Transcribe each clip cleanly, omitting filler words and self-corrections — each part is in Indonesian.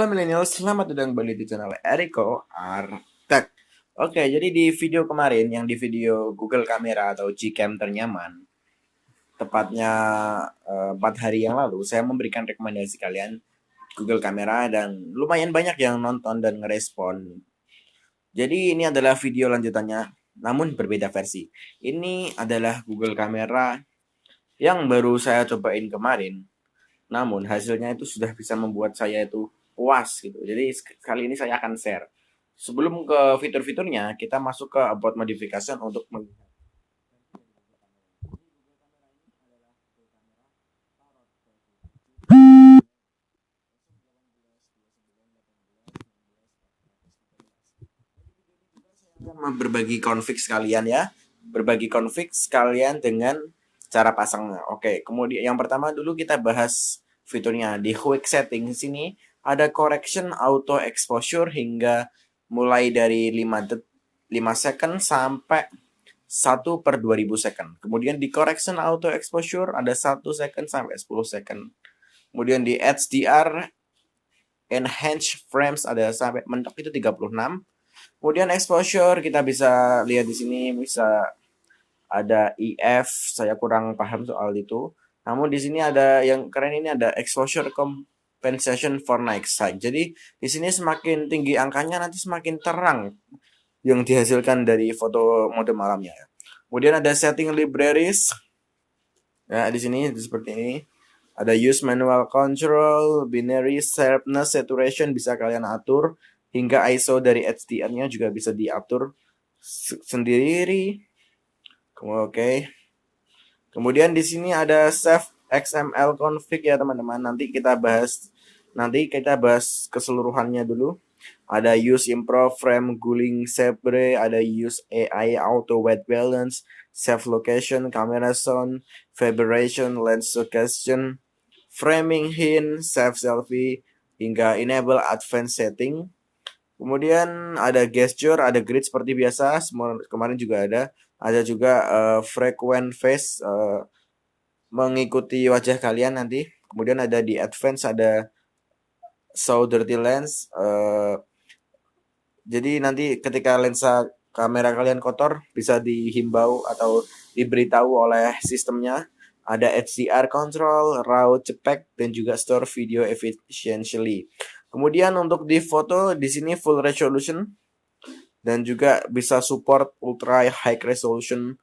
Halo milenial, selamat datang kembali di channel Eriko Artek. Oke, jadi di video kemarin, yang di video Google Kamera atau Gcam ternyaman, tepatnya 4 hari yang lalu, saya memberikan rekomendasi kalian Google Kamera dan lumayan banyak yang nonton dan ngerespon. Jadi ini adalah video lanjutannya, namun berbeda versi. Ini adalah Google Kamera yang baru saya cobain kemarin. Namun hasilnya itu sudah bisa membuat saya itu puas gitu. Jadi kali ini saya akan share. Sebelum ke fitur-fiturnya, kita masuk ke about modification untuk melihat. Berbagi config sekalian ya. Berbagi config sekalian dengan cara pasangnya. Oke, kemudian yang pertama dulu kita bahas fiturnya di quick setting sini ada correction auto exposure hingga mulai dari 5 second sampai 1/2000 second. Kemudian di correction auto exposure ada 1 second sampai 10 second. Kemudian di HDR enhanced frames ada sampai mentok itu 36. Kemudian exposure kita bisa lihat di sini bisa ada EF, saya kurang paham soal itu. Namun di sini ada yang keren, ini ada exposure compensation for night sight. Jadi di sini semakin tinggi angkanya nanti semakin terang yang dihasilkan dari foto mode malamnya. Kemudian ada setting libraries. Ya, di sini seperti ini. Ada use manual control, binary sharpness, saturation bisa kalian atur, hingga ISO dari HDR-nya juga bisa diatur sendiri. Oke. Kemudian di sini ada save XML config ya teman-teman. Nanti kita bahas keseluruhannya dulu. Ada use improve frame guling sabre, ada use AI auto white balance, save location, camera sound, vibration, lens suggestion, framing hint, save selfie, hingga enable advanced setting. Kemudian ada gesture, ada grid seperti biasa, semua kemarin juga ada. Ada juga frequent face, mengikuti wajah kalian nanti. Kemudian ada di advance ada show dirty lens. Jadi nanti ketika lensa kamera kalian kotor bisa dihimbau atau diberitahu oleh sistemnya. Ada HDR control, RAW cepat, dan juga store video efficiently. Kemudian untuk di foto di sini full resolution dan juga bisa support ultra high resolution.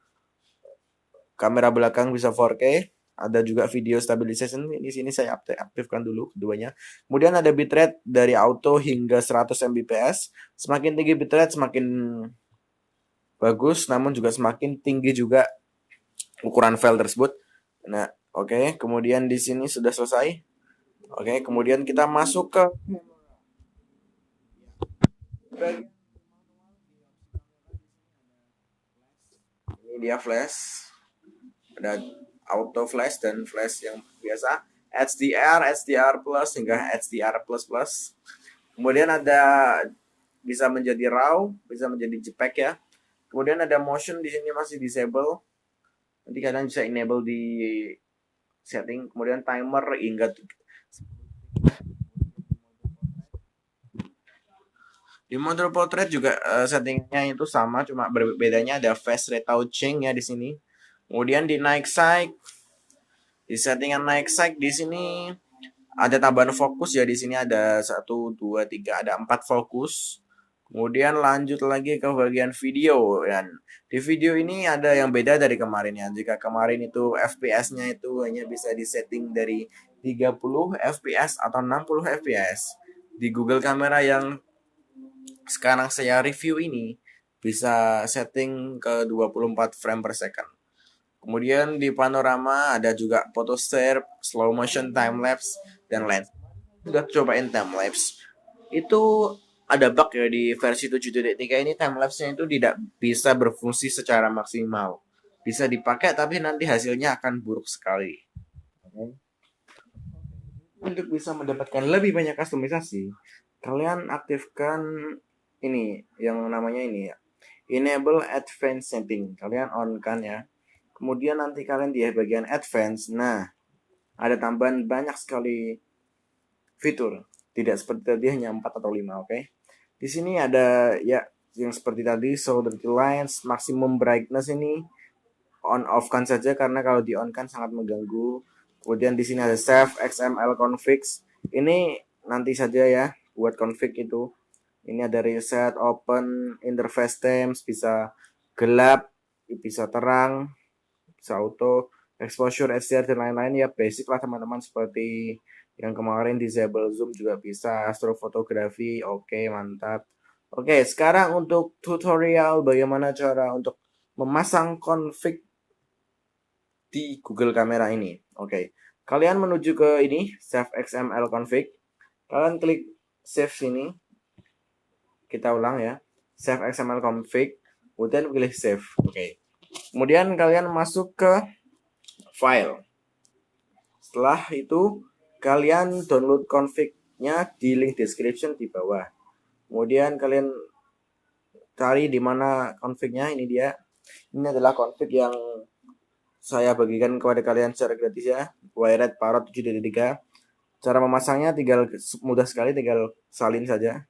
Kamera belakang bisa 4K. Ada juga video stabilization. Di sini saya aktifkan dulu keduanya. Kemudian ada bitrate dari auto hingga 100 Mbps. Semakin tinggi bitrate semakin bagus, namun juga semakin tinggi juga ukuran file tersebut. Nah, oke. Kemudian di sini sudah selesai. Oke, kemudian kita masuk ke ini dia flash. Ada auto flash dan flash yang biasa. HDR, HDR plus hingga HDR plus plus. Kemudian ada bisa menjadi RAW, bisa menjadi JPEG ya. Kemudian ada motion di sini masih disable. Nanti kalian bisa enable di setting. Kemudian timer hingga di mode portrait juga settingnya itu sama, cuma bedanya ada face retouching ya di sini. Kemudian di night sight, di settingan night sight di sini ada tambahan fokus ya, di sini ada 1, 2, 3, ada 4 fokus. Kemudian lanjut lagi ke bagian video, dan di video ini ada yang beda dari kemarin ya. Jika kemarin itu FPS-nya itu hanya bisa disetting dari 30 FPS atau 60 FPS. Di Google Kamera yang sekarang saya review ini bisa setting ke 24 frame per second. Kemudian di panorama ada juga photo strip, slow motion, time lapse, dan lens. Sudah cobain time lapse. Itu ada bug ya di versi 7.3 ini, time lapse-nya itu tidak bisa berfungsi secara maksimal. Bisa dipakai tapi nanti hasilnya akan buruk sekali. Untuk bisa mendapatkan lebih banyak kustomisasi, kalian aktifkan ini yang namanya ini ya. Enable advanced setting. Kalian on kan ya. Kemudian nanti kalian di bagian advance, nah ada tambahan banyak sekali fitur. Tidak seperti tadi hanya 4 atau 5, oke. Di sini ada ya yang seperti tadi, show dirty lines, maximum brightness ini on off kan saja karena kalau di on kan sangat mengganggu. Kemudian di sini ada save XML configs. Ini nanti saja ya buat config itu. Ini ada reset, open, interface themes, bisa gelap, bisa terang, bisa auto, exposure, HDR, dan lain-lain ya basic lah teman-teman, seperti yang kemarin disable zoom juga bisa, astrofotografi, oke, mantap. Oke, sekarang untuk tutorial bagaimana cara untuk memasang config di Google Kamera ini. Oke, kalian menuju ke ini, save XML config. Kalian klik save sini. Kita ulang ya. Save XML config, kemudian pilih save. Oke. Kemudian kalian masuk ke file. Setelah itu kalian download config-nya di link description di bawah. Kemudian kalian cari di mana config-nya, ini dia. Ini adalah config yang saya bagikan kepada kalian secara gratis ya. Wired Parrot 7.3. Cara memasangnya tinggal mudah sekali, tinggal salin saja.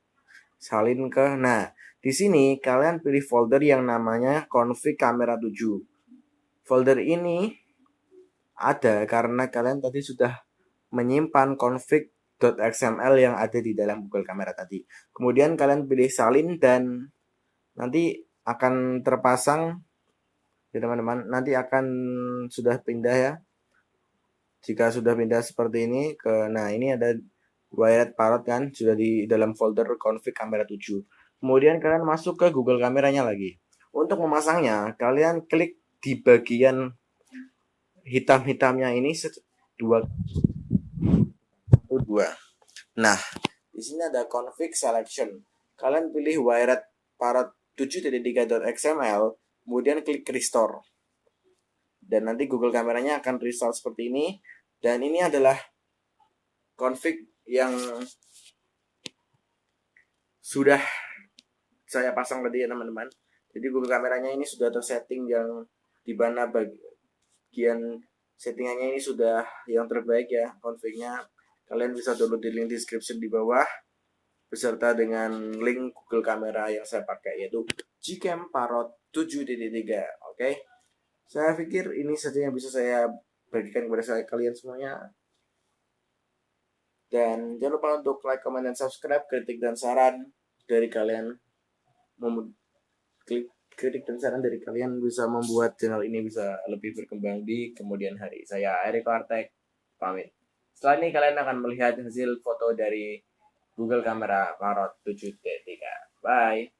Salin ke. Nah, di sini kalian pilih folder yang namanya config kamera 7. Folder ini ada karena kalian tadi sudah menyimpan config.xml yang ada di dalam Google Kamera tadi. Kemudian kalian pilih salin dan nanti akan terpasang ya teman-teman. Nanti akan sudah pindah ya. Jika sudah pindah seperti ini ke, nah ini ada Wired Parrot kan sudah di dalam folder config kamera 7. Kemudian kalian masuk ke Google Kameranya lagi. Untuk memasangnya kalian klik di bagian hitam-hitamnya ini dua. Nah, di sini ada config selection. Kalian pilih Wired Parrot 7.3.xml, kemudian klik restore. Dan nanti Google Kameranya akan restore seperti ini. Dan ini adalah config yang sudah saya pasang tadi ya teman-teman. Jadi Google Kameranya ini sudah tersetting yang di mana bagian settingannya ini sudah yang terbaik ya confignya. Kalian bisa download di link description di bawah beserta dengan link Google Kamera yang saya pakai yaitu Gcam Parrot 7.3. Oke. Saya pikir ini saja yang bisa saya bagikan kepada kalian semuanya. Dan jangan lupa untuk like, comment, dan subscribe. Kritik dan saran dari kalian, kritik dan saran dari kalian bisa membuat channel ini bisa lebih berkembang di kemudian hari. Saya Eric Artek, pamit. Setelah ini kalian akan melihat hasil foto dari Google Kamera Parrot 7.3. Bye.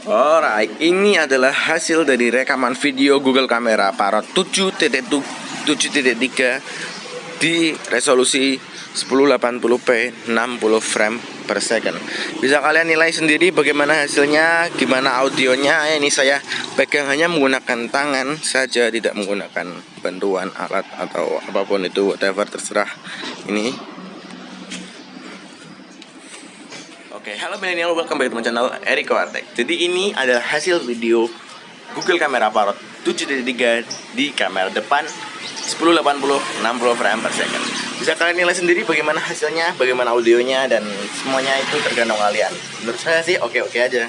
Alright, ini adalah hasil dari rekaman video Google Camera Parrot 7.3 di resolusi 1080p 60 frame per second. Bisa kalian nilai sendiri bagaimana hasilnya, gimana audionya. Ini saya pegang hanya menggunakan tangan saja, tidak menggunakan bantuan alat atau apapun itu, whatever, terserah. Ini Oke, halo milenial, welcome back to my channel Eriko Artek. Jadi ini adalah hasil video Google Camera Parrot 7.3 di kamera depan 1080 60 frame per second. Bisa kalian nilai sendiri bagaimana hasilnya, bagaimana audionya, dan semuanya itu tergantung kalian. Menurut saya sih oke-oke aja.